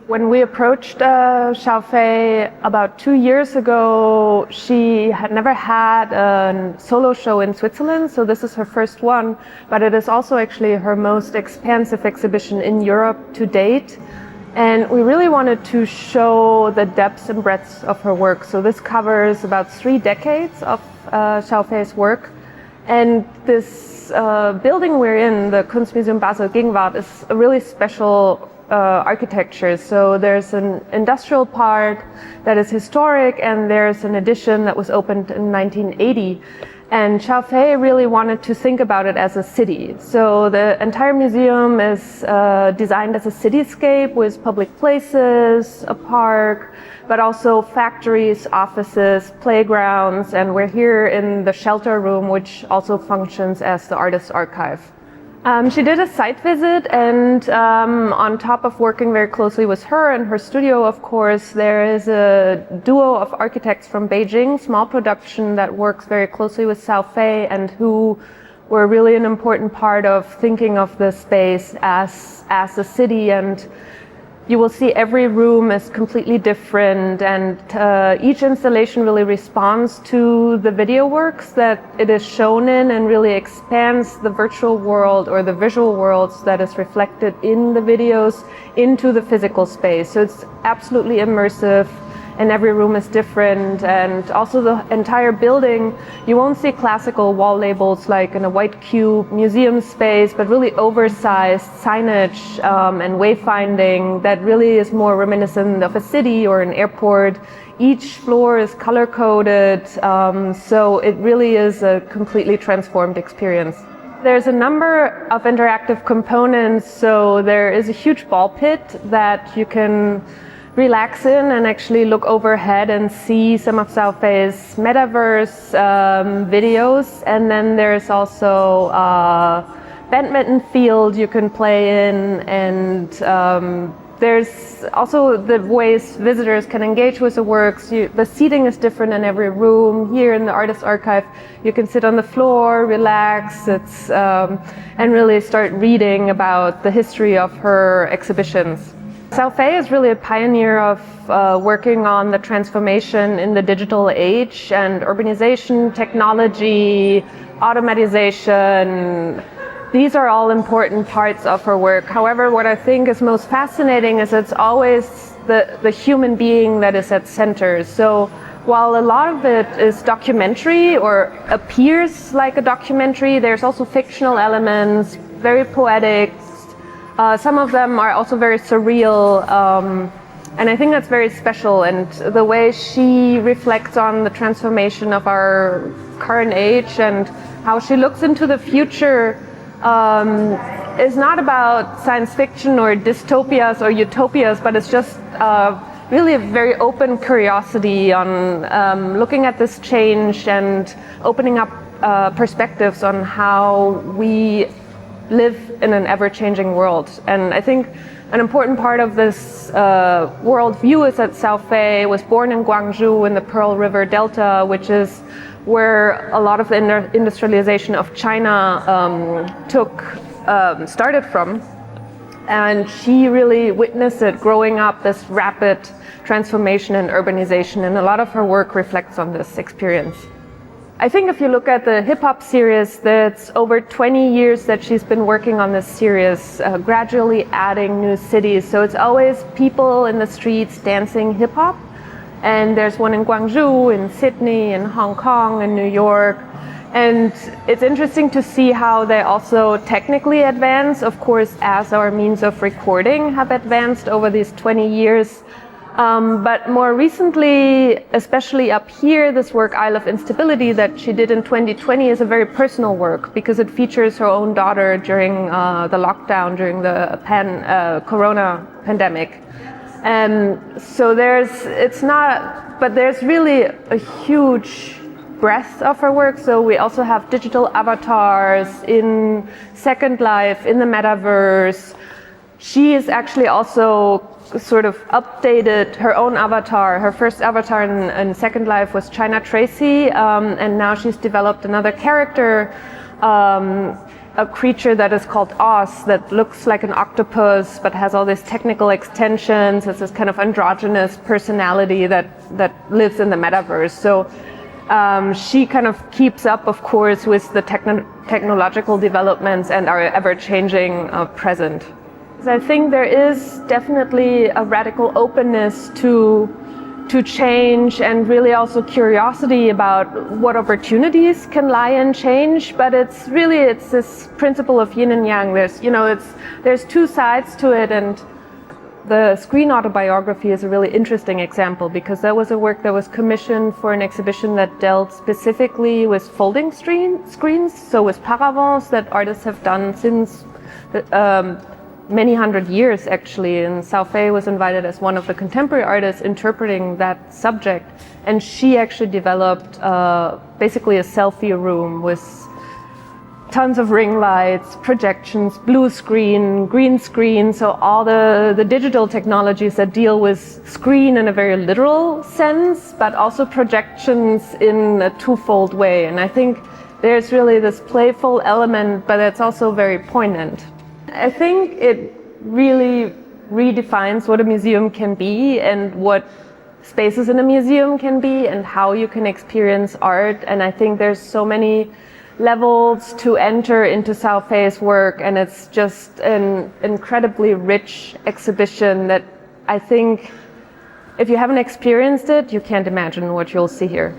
When we approached Xiaofei about 2 years ago, she had never had a solo show in Switzerland, so this is her first one, but it is also actually her most expansive exhibition in Europe to date. And we really wanted to show the depths and breadths of her work. So this covers about 3 decades of Xiaofei's work. And this building we're in, the Kunstmuseum Basel Gegenwart, is a really special architecture. So there's an industrial part that is historic, and there's an addition that was opened in 1980. And Xiaofei really wanted to think about it as a city. So the entire museum is designed as a cityscape with public places, a park, but also factories, offices, playgrounds, and we're here in the shelter room, which also functions as the artist's archive. She did a site visit, and on top of working very closely with her and her studio, of course, there is a duo of architects from Beijing, small production, that works very closely with Xiaofei and who were really an important part of thinking of the space as a city. And you will see every room is completely different, and each installation really responds to the video works that it is shown in and really expands the virtual world or the visual worlds that is reflected in the videos into the physical space. So it's absolutely immersive, and every room is different. And also the entire building, you won't see classical wall labels like in a white cube museum space, but really oversized signage and wayfinding that really is more reminiscent of a city or an airport. Each floor is color coded, so it really is a completely transformed experience. There's a number of interactive components. So there is a huge ball pit that you can relax in and actually look overhead and see some of Xiaofei's metaverse videos. And then there's also a badminton field you can play in, and there's also the ways visitors can engage with the works. The seating is different in every room. Here in the Artist Archive, you can sit on the floor, relax, and really start reading about the history of her exhibitions. Xiaofei is really a pioneer of working on the transformation in the digital age and urbanization, technology, automatization. These are all important parts of her work. However, what I think is most fascinating is it's always the human being that is at center. So while a lot of it is documentary or appears like a documentary, there's also fictional elements, very poetic. Some of them are also very surreal, and I think that's very special. And the way she reflects on the transformation of our current age and how she looks into the future is not about science fiction or dystopias or utopias, but it's just really a very open curiosity on looking at this change and opening up perspectives on how we live in an ever-changing world. And I think an important part of this world view is that Xiaofei was born in Guangzhou in the Pearl River Delta, which is where a lot of the industrialization of China started from. And she really witnessed it growing up, this rapid transformation and urbanization, and a lot of her work reflects on this experience. I think if you look at the hip-hop series, that's over 20 years that she's been working on this series, gradually adding new cities. So it's always people in the streets dancing hip-hop. And there's one in Guangzhou, in Sydney, in Hong Kong, in New York. And it's interesting to see how they also technically advance, of course, as our means of recording have advanced over these 20 years. But more recently, especially up here, this work, Isle of Instability, that she did in 2020 is a very personal work because it features her own daughter during the lockdown, during the corona pandemic. So there's really a huge breadth of her work. So we also have digital avatars in Second Life, in the metaverse. She is actually also sort of updated her own avatar. Her first avatar in Second Life was China Tracy, and now she's developed another character, a creature that is called Oz, that looks like an octopus but has all these technical extensions. It's this kind of androgynous personality that lives in the metaverse. So she kind of keeps up, of course, with the technological developments and our ever-changing present. I think there is definitely a radical openness to change, and really also curiosity about what opportunities can lie in change. But it's this principle of yin and yang. There's two sides to it, and the screen autobiography is a really interesting example because that was a work that was commissioned for an exhibition that dealt specifically with folding screens, so with paravents that artists have done since many hundred years, actually. And Xiao Fei was invited as one of the contemporary artists interpreting that subject, and she actually developed basically a selfie room with tons of ring lights, projections, blue screen, green screen, so all the digital technologies that deal with screen in a very literal sense, but also projections in a twofold way. And I think there's really this playful element, but it's also very poignant. I think it really redefines what a museum can be and what spaces in a museum can be and how you can experience art. And I think there's so many levels to enter into Xiao Fei's work, and it's just an incredibly rich exhibition that I think if you haven't experienced it, you can't imagine what you'll see here.